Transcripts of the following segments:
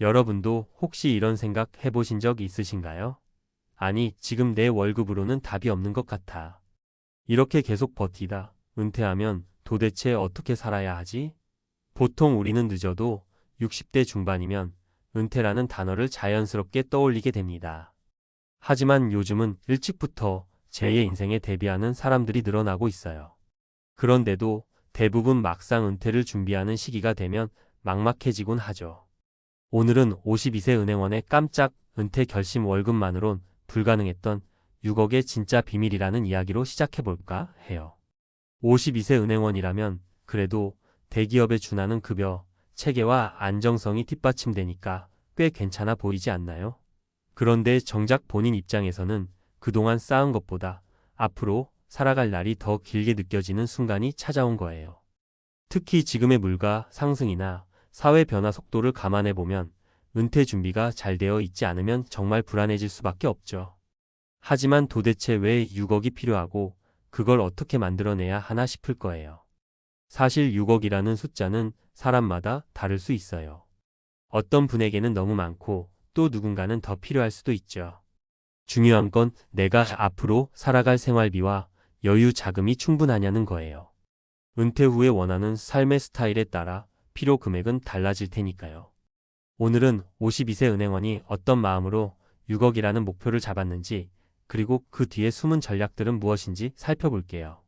여러분도 혹시 이런 생각 해보신 적 있으신가요? 아니, 지금 내 월급으로는 답이 없는 것 같아. 이렇게 계속 버티다 은퇴하면 도대체 어떻게 살아야 하지? 보통 우리는 늦어도 60대 중반이면 은퇴라는 단어를 자연스럽게 떠올리게 됩니다. 하지만 요즘은 일찍부터 제2의 인생에 대비하는 사람들이 늘어나고 있어요. 그런데도 대부분 막상 은퇴를 준비하는 시기가 되면 막막해지곤 하죠. 오늘은 52세 은행원의 깜짝 은퇴 결심 월급만으론 불가능했던 6억의 진짜 비밀이라는 이야기로 시작해볼까 해요. 52세 은행원이라면 그래도 대기업에 준하는 급여, 체계와 안정성이 뒷받침되니까 꽤 괜찮아 보이지 않나요? 그런데 정작 본인 입장에서는 그동안 쌓은 것보다 앞으로 살아갈 날이 더 길게 느껴지는 순간이 찾아온 거예요. 특히 지금의 물가 상승이나 사회 변화 속도를 감안해 보면 은퇴 준비가 잘 되어 있지 않으면 정말 불안해질 수밖에 없죠. 하지만 도대체 왜 6억이 필요하고 그걸 어떻게 만들어내야 하나 싶을 거예요. 사실 6억이라는 숫자는 사람마다 다를 수 있어요. 어떤 분에게는 너무 많고 또 누군가는 더 필요할 수도 있죠. 중요한 건 내가 앞으로 살아갈 생활비와 여유 자금이 충분하냐는 거예요. 은퇴 후에 원하는 삶의 스타일에 따라 필요 금액은 달라질 테니까요. 오늘은 52세 은행원이 어떤 마음으로 6억이라는 목표를 잡았는지, 그리고 그 뒤에 숨은 전략들은 무엇인지 살펴볼게요.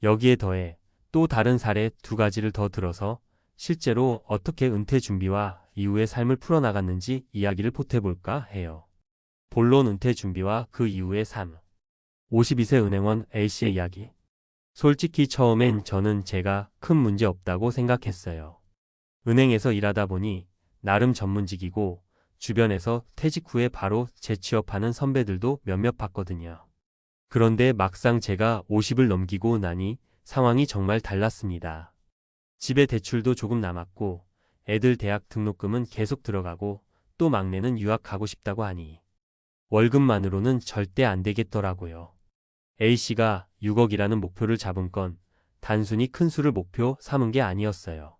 여기에 더해 또 다른 사례 두 가지를 더 들어서 실제로 어떻게 은퇴 준비와 이후의 삶을 풀어나갔는지 이야기를 보태볼까 해요. 본론 은퇴 준비와 그 이후의 삶. 52세 은행원 A씨의 이야기. 솔직히 처음엔 저는 제가 큰 문제 없다고 생각했어요. 은행에서 일하다 보니 나름 전문직이고 주변에서 퇴직 후에 바로 재취업하는 선배들도 몇몇 봤거든요. 그런데 막상 제가 50을 넘기고 나니 상황이 정말 달랐습니다. 집에 대출도 조금 남았고 애들 대학 등록금은 계속 들어가고 또 막내는 유학 가고 싶다고 하니 월급만으로는 절대 안 되겠더라고요. A씨가 6억이라는 목표를 잡은 건 단순히 큰 수를 목표 삼은 게 아니었어요.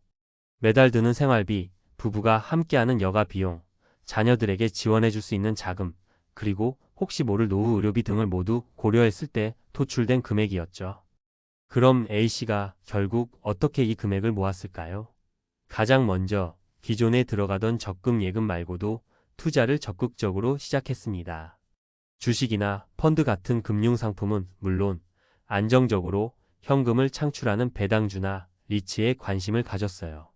매달 드는 생활비, 부부가 함께하는 여가 비용, 자녀들에게 지원해 줄 수 있는 자금, 그리고 혹시 모를 노후 의료비 등을 모두 고려했을 때 도출된 금액이었죠. 그럼 A씨가 결국 어떻게 이 금액을 모았을까요? 가장 먼저 기존에 들어가던 적금 예금 말고도 투자를 적극적으로 시작했습니다. 주식이나 펀드 같은 금융상품은 물론 안정적으로 현금을 창출하는 배당주나 리츠에 관심을 가졌어요.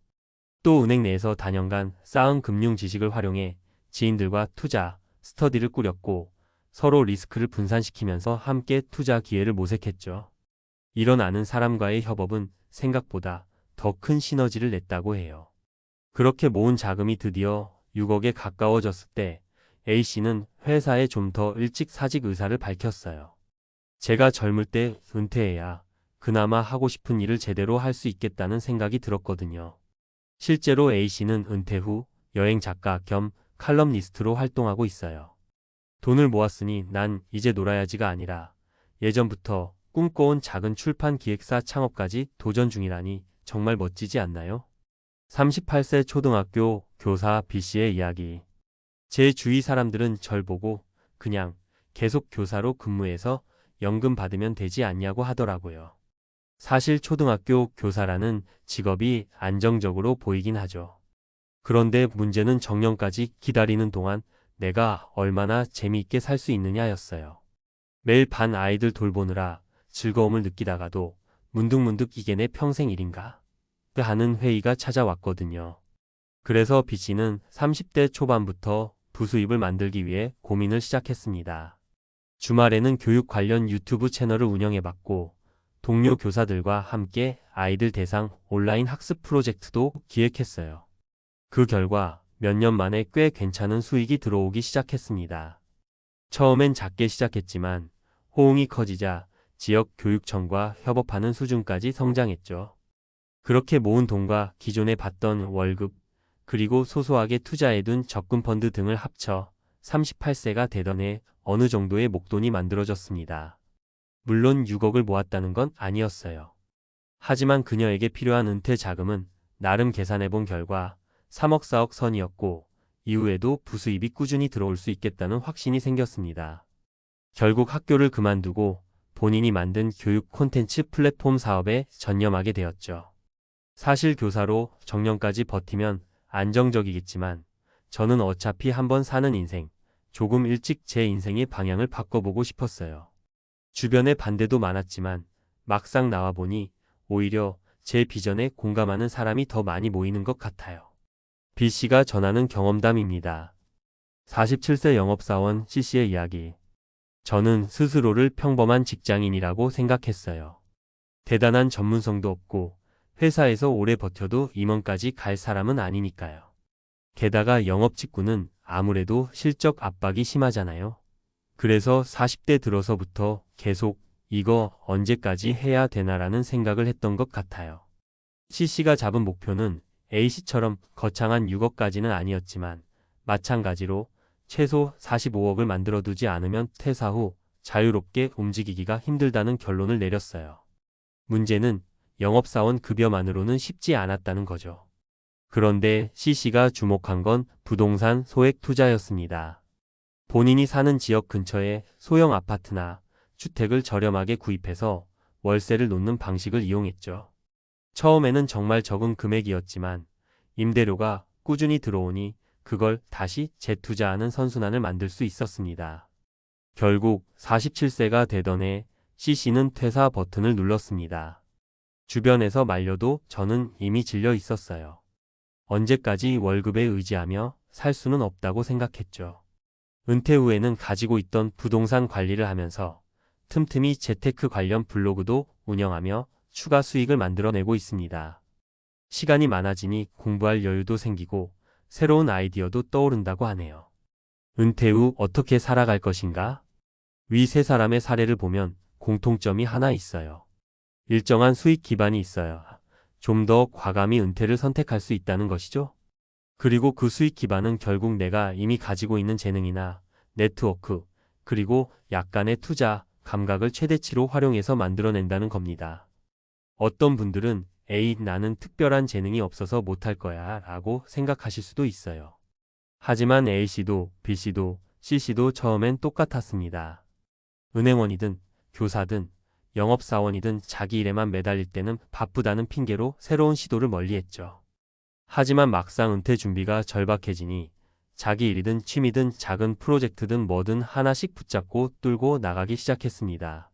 또 은행 내에서 다년간 쌓은 금융 지식을 활용해 지인들과 투자, 스터디를 꾸렸고 서로 리스크를 분산시키면서 함께 투자 기회를 모색했죠. 이런 아는 사람과의 협업은 생각보다 더 큰 시너지를 냈다고 해요. 그렇게 모은 자금이 드디어 6억에 가까워졌을 때 A씨는 회사에 좀 더 일찍 사직 의사를 밝혔어요. 제가 젊을 때 은퇴해야 그나마 하고 싶은 일을 제대로 할 수 있겠다는 생각이 들었거든요. 실제로 A씨는 은퇴 후 여행 작가 겸 칼럼니스트로 활동하고 있어요. 돈을 모았으니 난 이제 놀아야지가 아니라 예전부터 꿈꿔온 작은 출판 기획사 창업까지 도전 중이라니 정말 멋지지 않나요? 38세 초등학교 교사 B씨의 이야기. 제 주위 사람들은 절 보고 그냥 계속 교사로 근무해서 연금 받으면 되지 않냐고 하더라고요. 사실 초등학교 교사라는 직업이 안정적으로 보이긴 하죠. 그런데 문제는 정년까지 기다리는 동안 내가 얼마나 재미있게 살 수 있느냐였어요. 매일 반 아이들 돌보느라 즐거움을 느끼다가도 문득문득 이게 내 평생 일인가? 하는 회의가 찾아왔거든요. 그래서 B씨는 30대 초반부터 부수입을 만들기 위해 고민을 시작했습니다. 주말에는 교육 관련 유튜브 채널을 운영해봤고 동료 교사들과 함께 아이들 대상 온라인 학습 프로젝트도 기획했어요. 그 결과 몇 년 만에 꽤 괜찮은 수익이 들어오기 시작했습니다. 처음엔 작게 시작했지만 호응이 커지자 지역 교육청과 협업하는 수준까지 성장했죠. 그렇게 모은 돈과 기존에 받던 월급, 그리고 소소하게 투자해둔 적금 펀드 등을 합쳐 38세가 되던 해 어느 정도의 목돈이 만들어졌습니다. 물론 6억을 모았다는 건 아니었어요. 하지만 그녀에게 필요한 은퇴 자금은 나름 계산해본 결과 3억 4억 선이었고 이후에도 부수입이 꾸준히 들어올 수 있겠다는 확신이 생겼습니다. 결국 학교를 그만두고 본인이 만든 교육 콘텐츠 플랫폼 사업에 전념하게 되었죠. 사실 교사로 정년까지 버티면 안정적이겠지만 저는 어차피 한번 사는 인생, 조금 일찍 제 인생의 방향을 바꿔보고 싶었어요. 주변에 반대도 많았지만 막상 나와보니 오히려 제 비전에 공감하는 사람이 더 많이 모이는 것 같아요. B씨가 전하는 경험담입니다. 47세 영업사원 C씨의 이야기. 저는 스스로를 평범한 직장인이라고 생각했어요. 대단한 전문성도 없고 회사에서 오래 버텨도 임원까지 갈 사람은 아니니까요. 게다가 영업 직구는 아무래도 실적 압박이 심하잖아요. 그래서 40대 들어서부터 계속 이거 언제까지 해야 되나라는 생각을 했던 것 같아요. C씨가 잡은 목표는 A씨처럼 거창한 6억까지는 아니었지만 마찬가지로 최소 45억을 만들어두지 않으면 퇴사 후 자유롭게 움직이기가 힘들다는 결론을 내렸어요. 문제는 영업사원 급여만으로는 쉽지 않았다는 거죠. 그런데 C씨가 주목한 건 부동산 소액 투자였습니다. 본인이 사는 지역 근처에 소형 아파트나 주택을 저렴하게 구입해서 월세를 놓는 방식을 이용했죠. 처음에는 정말 적은 금액이었지만 임대료가 꾸준히 들어오니 그걸 다시 재투자하는 선순환을 만들 수 있었습니다. 결국 47세가 되던 해 C씨는 퇴사 버튼을 눌렀습니다. 주변에서 말려도 저는 이미 질려 있었어요. 언제까지 월급에 의지하며 살 수는 없다고 생각했죠. 은퇴 후에는 가지고 있던 부동산 관리를 하면서 틈틈이 재테크 관련 블로그도 운영하며 추가 수익을 만들어내고 있습니다. 시간이 많아지니 공부할 여유도 생기고 새로운 아이디어도 떠오른다고 하네요. 은퇴 후 어떻게 살아갈 것인가? 위 세 사람의 사례를 보면 공통점이 하나 있어요. 일정한 수익 기반이 있어요. 좀 더 과감히 은퇴를 선택할 수 있다는 것이죠. 그리고 그 수익 기반은 결국 내가 이미 가지고 있는 재능이나 네트워크, 그리고 약간의 투자, 감각을 최대치로 활용해서 만들어낸다는 겁니다. 어떤 분들은 에이, 나는 특별한 재능이 없어서 못할 거야 라고 생각하실 수도 있어요. 하지만 A씨도 B씨도 C씨도 처음엔 똑같았습니다. 은행원이든 교사든 영업사원이든 자기 일에만 매달릴 때는 바쁘다는 핑계로 새로운 시도를 멀리했죠. 하지만 막상 은퇴 준비가 절박해지니 자기 일이든 취미든 작은 프로젝트든 뭐든 하나씩 붙잡고 뚫고 나가기 시작했습니다.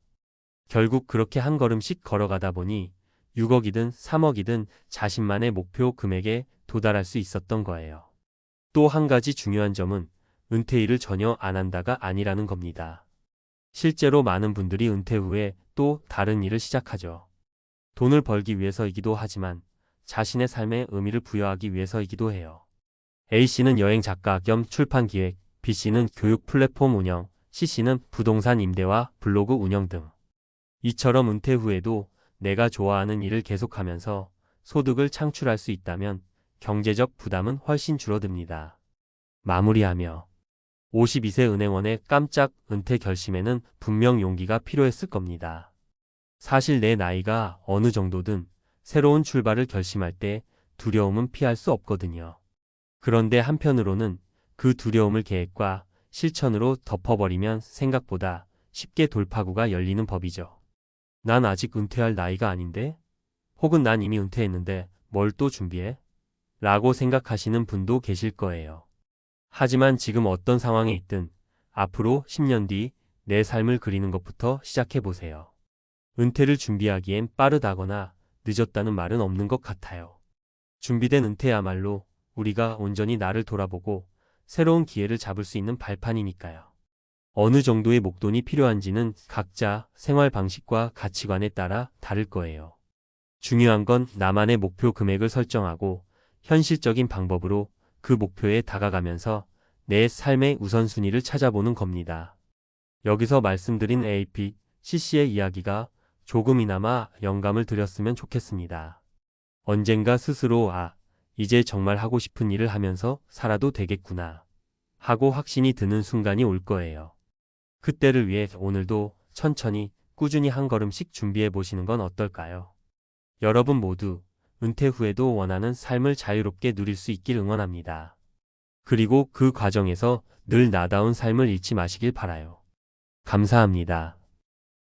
결국 그렇게 한 걸음씩 걸어가다 보니 6억이든 3억이든 자신만의 목표 금액에 도달할 수 있었던 거예요. 또 한 가지 중요한 점은 은퇴 일을 전혀 안 한다가 아니라는 겁니다. 실제로 많은 분들이 은퇴 후에 또 다른 일을 시작하죠. 돈을 벌기 위해서이기도 하지만 자신의 삶에 의미를 부여하기 위해서이기도 해요. A씨는 여행 작가 겸 출판 기획, B씨는 교육 플랫폼 운영, C씨는 부동산 임대와 블로그 운영 등. 이처럼 은퇴 후에도 내가 좋아하는 일을 계속하면서 소득을 창출할 수 있다면 경제적 부담은 훨씬 줄어듭니다. 마무리하며 52세 은행원의 깜짝 은퇴 결심에는 분명 용기가 필요했을 겁니다. 사실 내 나이가 어느 정도든 새로운 출발을 결심할 때 두려움은 피할 수 없거든요. 그런데 한편으로는 그 두려움을 계획과 실천으로 덮어버리면 생각보다 쉽게 돌파구가 열리는 법이죠. 난 아직 은퇴할 나이가 아닌데? 혹은 난 이미 은퇴했는데 뭘 또 준비해? 라고 생각하시는 분도 계실 거예요. 하지만 지금 어떤 상황에 있든 앞으로 10년 뒤 내 삶을 그리는 것부터 시작해보세요. 은퇴를 준비하기엔 빠르다거나 늦었다는 말은 없는 것 같아요. 준비된 은퇴야말로 우리가 온전히 나를 돌아보고 새로운 기회를 잡을 수 있는 발판이니까요. 어느 정도의 목돈이 필요한지는 각자 생활 방식과 가치관에 따라 다를 거예요. 중요한 건 나만의 목표 금액을 설정하고 현실적인 방법으로 그 목표에 다가가면서 내 삶의 우선순위를 찾아보는 겁니다. 여기서 말씀드린 A, B, C씨의 이야기가 조금이나마 영감을 드렸으면 좋겠습니다. 언젠가 스스로 이제 정말 하고 싶은 일을 하면서 살아도 되겠구나 하고 확신이 드는 순간이 올 거예요. 그때를 위해 오늘도 천천히 꾸준히 한 걸음씩 준비해 보시는 건 어떨까요? 여러분 모두 은퇴 후에도 원하는 삶을 자유롭게 누릴 수 있길 응원합니다. 그리고 그 과정에서 늘 나다운 삶을 잃지 마시길 바라요. 감사합니다.